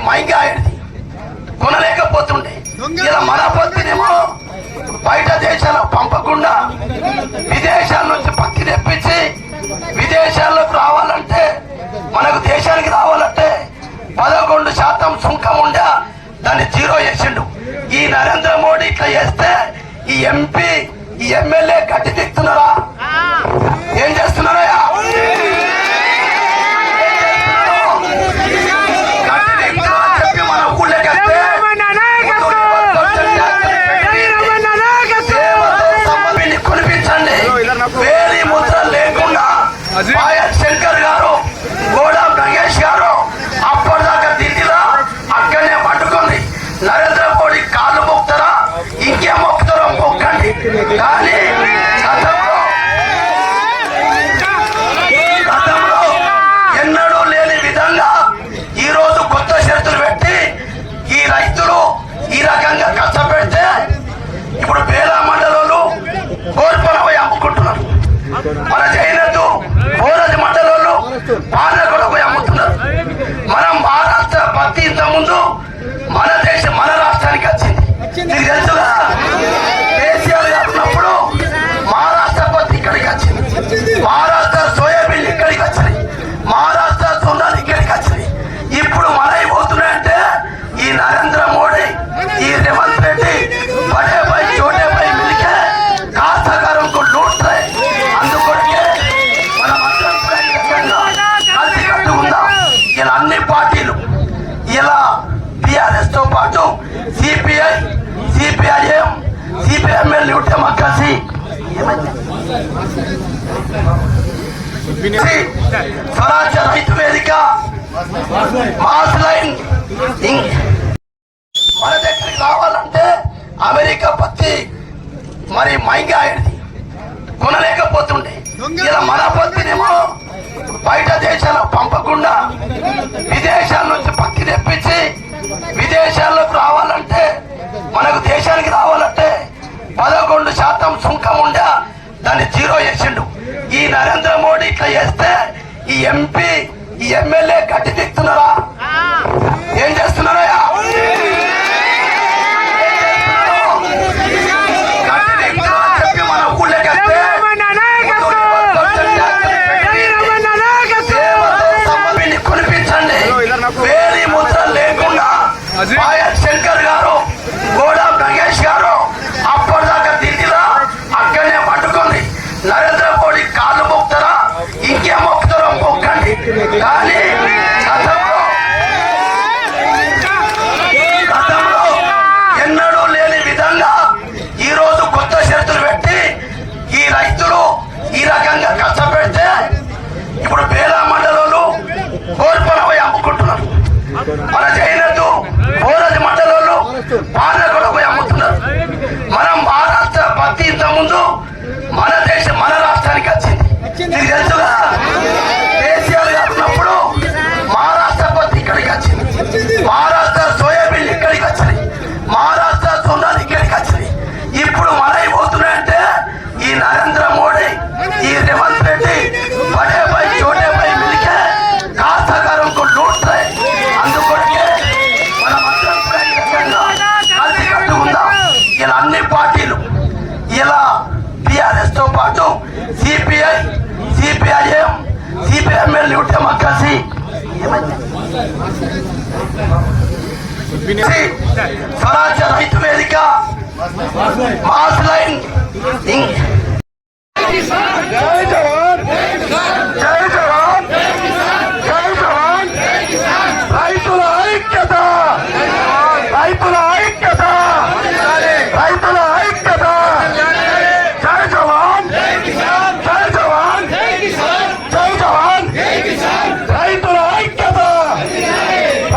మైంగా అయింది, కొనలేకపోతుండే. ఇలా మన పత్తినేమో బయట దేశాలకు పంపకుండా విదేశాల నుంచి పత్తి తెప్పించి విదేశాలకు రావాలంటే, మనకు దేశానికి రావాలంటే 11% సుంకం ఉండే దాన్ని 0 చేసిండు. ఈ నరేంద్ర మోడీ ఇట్లా చేస్తే ఈ ఎంపీ ఈ ఎమ్మెల్యే గట్టి దిక్కుతున్నారా? ఏం చేస్తున్నారా? వేలి ముద్ర లేకుండా పాయల్ శంకర్ గారు, గోడాం నగేష్ గారు అప్పటిదాకా ఢిల్లీలో అక్కడనే పట్టుకుంది. నరేంద్ర మోడీ కాళ్ళు మొక్కుతారా, ఇంకేం మొక్కుతారో మొక్కండి. కానీ గతంలో ఎన్నడూ లేని విధంగా ఈ రోజు కొత్త షరతులు పెట్టి ఈ రైతులు ఈ రకంగా కష్టపెడితే ఇప్పుడు బేలా మండలంలో కోర్పన పోయి అమ్ముకుంటున్నారు. మన జైనతు బోరజ్ మండలంలో పాన కూడా పోయి అమ్ముతున్నారు. మనం మహారాష్ట్ర పత్తి ఇంత ముందు మన దేశం మన రాష్ట్రానికి వచ్చింది. మీకు తెలుసుగా, కేసీఆర్ గారు ఉన్నప్పుడు మహారాష్ట్ర పత్తి ఇక్కడికి వచ్చింది, మహారాష్ట్ర సోయాబీన్ ఇక్కడికి వచ్చినాయి, మహారాష్ట్ర సున్నాలు ఇక్కడికి వచ్చినాయి. ఇప్పుడు మనవి పోతున్నాయంటే ఈ నరేంద్ర మోడీ ఈ రేవంత్ రెడ్డి బడే పై చోటే పై మిలికే కాస్తకారం को लूट रहे. అందుకొరకే మనం అందరం కలిసి కట్టు ఉందాం. ఇలా అన్ని పార్టీలు, ఇలా టిఆర్ఎస్ తో పాటు సిపిఐ, సిపిఐఎం, సిపిఎంఎల్ ఉంటే మాకు కలిసి స్వరాజ్య రైతు వేదిక మాస్ లైన్ మన దగ్గరికి రావాలంటే అమెరికా పత్తి మరి మైంగా అయింది, కొనలేకపోతుండే. ఇలా మన పత్తినేమో బయట దేశాలకు పంపకుండా విదేశాల నుంచి పత్తి తెప్పించి విదేశాలకు రావాలంటే, మనకు దేశానికి రావాలంటే 11% సుంకం ఉండే దాన్ని 0 చేసిండు. ఈ నరేంద్ర మోడీ ఇట్లా చేస్తే ఈ ఎంపీ ఈ ఎమ్మెల్యే గట్టి దిక్కుతున్నారా? ఏం చేస్తున్నారా? వేలి ముద్ర లేకుండా పాయల్ శంకర్ గారు, గోడాం నగేష్ గారు అప్పటిదాకా ఢిల్లీలో అక్కడనే పట్టుకుంది. నరేంద్ర మోడీ కాళ్ళు మొక్కుతారా, ఇంకేం మొక్కుతారో మొక్కండి. కానీ గతంలో ఎన్నడూ లేని విధంగా ఈ రోజు కొత్త షరతులు పెట్టి ఈ రైతులు ఈ రకంగా కష్టపెడితే ఇప్పుడు బేలా మండలంలో కోర్పన పోయి అమ్ముకుంటున్నారు. మన జైనతు బోరజ్ మండలంలో పాన కూడా పోయి అమ్ముతున్నారు. మనం మహారాష్ట్ర పత్తి ఇంత ముందు మన దేశం మన రాష్ట్రానికి వచ్చింది. మీకు తెలుసుగా, కేసీఆర్ గారు ఉన్నప్పుడు మహారాష్ట్ర పత్తి ఇక్కడికి వచ్చింది, మహారాష్ట్ర సోయాబీన్ ఇక్కడికి వచ్చినాయి, మహారాష్ట్ర సున్నాలు ఇక్కడికి వచ్చినాయి. ఇప్పుడు మనవి పోతున్నాయంటే ఈ నరేంద్ర మోడీ ఈ రేవంత్ రెడ్డి బడే పై చోటే పై మిలికే కాస్తకారం को लूट रहे. అందుకొరకే మనం అందరం కలిసి కట్టు ఉందాం. ఇలా అన్ని పార్టీలు, ఇలా టిఆర్ఎస్ తో పాటు సిపిఐ, సిపిఐఎం, సిపిఎంఎల్ ఉంటే మాకు కలిసి స్వరాజ్య రైతు వేదిక మాస్ లైన్. జై జవాన్, జై జవాన్, జై జవాన్. రైతుల ఐక్యత, రైతుల ఐక్యత, రైతుల ఐక్యత. జై జవాన్, జై జవాన్, జై జవాన్. రైతుల ఐక్యత,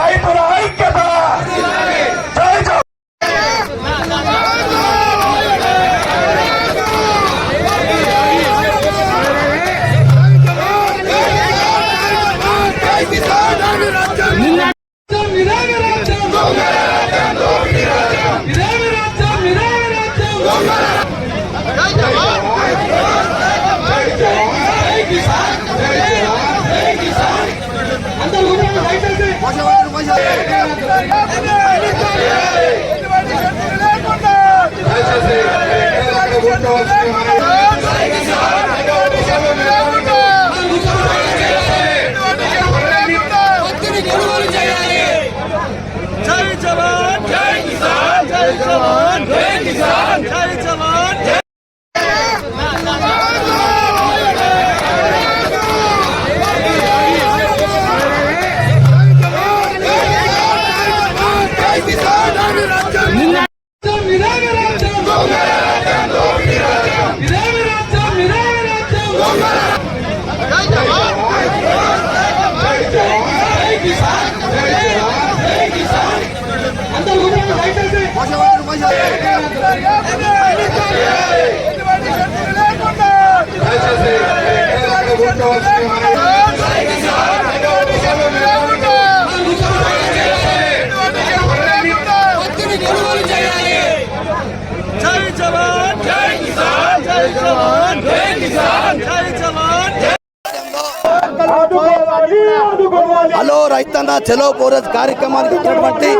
రైతుల ఐక్యత. జై జవాన్. హలో రైతన్న చలో పోరాజ్ కార్యక్రమానికి వచ్చినటువంటి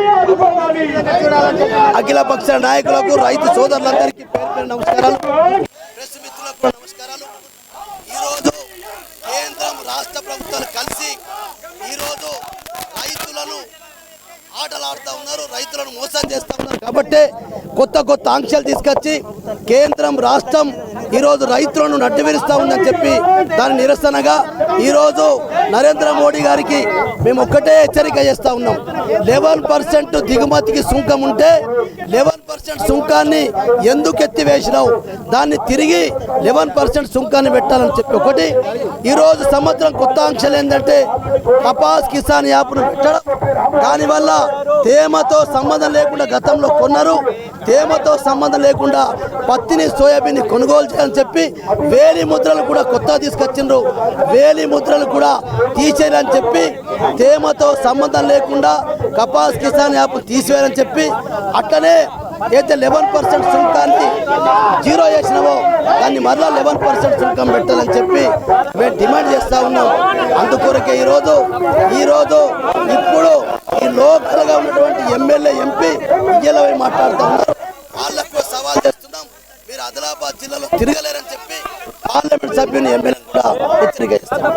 అఖిలపక్ష నాయకులకు రైతు సోదరులందరికీ పేరు పేరు నమస్కారాలు. ప్రెస్ మిత్రులకు నమస్కారాలు. ఈరోజు కేంద్రం రాష్ట్ర ప్రభుత్వాలు కలిసి ఈరోజు రైతులను ఆటలాడుతూ ఉన్నారు, రైతులను మోసం చేస్తూ ఉన్నారు. కాబట్టి కొత్త ఆంక్షలు తీసుకొచ్చి కేంద్రం రాష్ట్రం ఈరోజు రైతులను నడ్డివిరుస్తూ ఉందని చెప్పి దాని నిరసనగా ఈరోజు నరేంద్ర మోడీ గారికి మేము ఒక్కటే హెచ్చరిక చేస్తూ ఉన్నాం. 11% దిగుమతికి సుంకం ఉంటే 11% సుంకాన్ని ఎందుకు ఎత్తివేసినావు, దాన్ని తిరిగి 11% సుంకాన్ని పెట్టాలని చెప్పి ఒకటి. ఈరోజు సంవత్సరం కొత్త ఆంక్షలు ఏంటంటే కపాస్ కిసాన్ యాప్ను పెట్టడం, దానివల్ల తేమతో సంబంధం లేకుండా గతంలో కొన్నారు, తేమతో సంబంధం లేకుండా పత్తిని సోయాబీన్ని కొనుగోలు చేయాలని చెప్పి వేలి ముద్రలు కూడా కొత్తగా తీసుకొచ్చిండ్రు. వేలి ముద్రలు కూడా తీసేయాలని చెప్పి తేమతో సంబంధం లేకుండా కపాస్ కిసాన్ యాప్ తీసివేయాలని చెప్పి అట్లనే అయితే 11% సుంకాన్ని జీరో చేసినావో దాన్ని మరలా 11% సుంకం పెట్టాలని చెప్పి మేము డిమాండ్ చేస్తూ ఉన్నాం. అందుకొరకే ఈరోజు ఇప్పుడు ఈ లోకల్గా ఉన్నటువంటి ఎమ్మెల్యే ఎంపీ ఇయ్యలో మాట్లాడుతూ ఉన్నారు. వాళ్ళకు సవాల్ చేస్తున్నాం, మీరు ఆదిలాబాద్ జిల్లాలో తిరగలేరని చెప్పి పార్లమెంట్ సభ్యుని ఎమ్మెల్యే కూడా హెచ్చరిక చేస్తున్నారు.